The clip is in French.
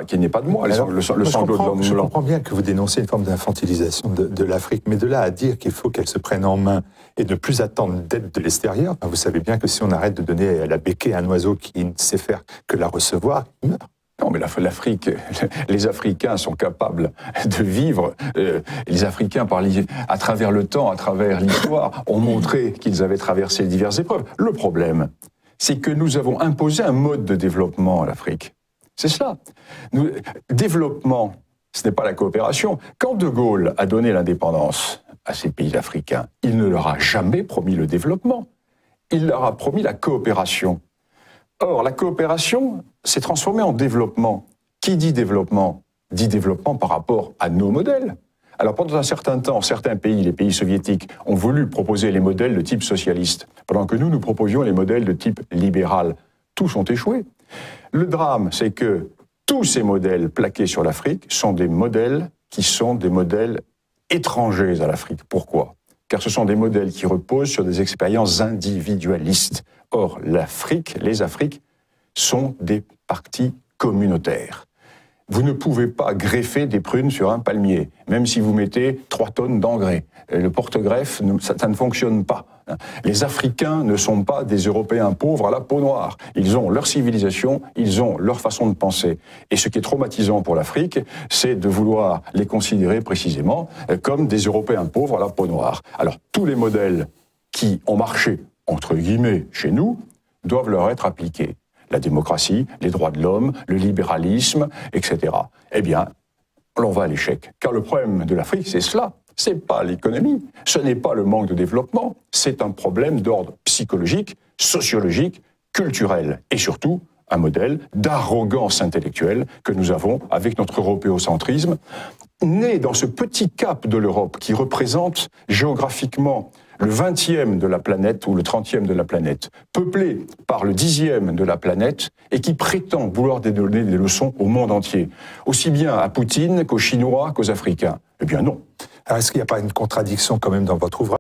Qui n'est pas de moi, le sanglot de l'homme. Je comprends bien que vous dénoncez une forme d'infantilisation de l'Afrique, mais de là à dire qu'il faut qu'elle se prenne en main et ne plus attendre d'aide de l'extérieur, vous savez bien que si on arrête de donner la béquille à un oiseau qui ne sait faire que la recevoir, il meurt. Non, mais l'Afrique, les Africains sont capables de vivre. Les Africains, à travers le temps, à travers l'histoire, ont montré qu'ils avaient traversé diverses épreuves. Le problème, c'est que nous avons imposé un mode de développement à l'Afrique. C'est cela. Développement, ce n'est pas la coopération. Quand De Gaulle a donné l'indépendance à ces pays africains, il ne leur a jamais promis le développement. Il leur a promis la coopération. Or, la coopération s'est transformée en développement. Qui dit développement par rapport à nos modèles. Alors, pendant un certain temps, certains pays, les pays soviétiques, ont voulu proposer les modèles de type socialiste, pendant que nous proposions les modèles de type libéral. Tous ont échoué. Le drame, c'est que tous ces modèles plaqués sur l'Afrique sont des modèles qui sont des modèles étrangers à l'Afrique. Pourquoi ? Car ce sont des modèles qui reposent sur des expériences individualistes. Or, les Afriques sont des partis communautaires. Vous ne pouvez pas greffer des prunes sur un palmier, même si vous mettez 3 tonnes d'engrais. Le porte-greffe, ça ne fonctionne pas. Les Africains ne sont pas des Européens pauvres à la peau noire. Ils ont leur civilisation, ils ont leur façon de penser. Et ce qui est traumatisant pour l'Afrique, c'est de vouloir les considérer précisément comme des Européens pauvres à la peau noire. Alors, tous les modèles qui ont marché, entre guillemets, chez nous, doivent leur être appliqués. La démocratie, les droits de l'homme, le libéralisme, etc. Eh bien, on va à l'échec. Car le problème de l'Afrique, c'est cela. Ce n'est pas l'économie, ce n'est pas le manque de développement, c'est un problème d'ordre psychologique, sociologique, culturel et surtout un modèle d'arrogance intellectuelle que nous avons avec notre européocentrisme, né dans ce petit cap de l'Europe qui représente géographiquement le 20e de la planète ou le 30e de la planète, peuplé par le 10e de la planète et qui prétend vouloir donner des leçons au monde entier, aussi bien à Poutine qu'aux Chinois qu'aux Africains. Eh bien non. Alors, est-ce qu'il n'y a pas une contradiction quand même dans votre ouvrage ?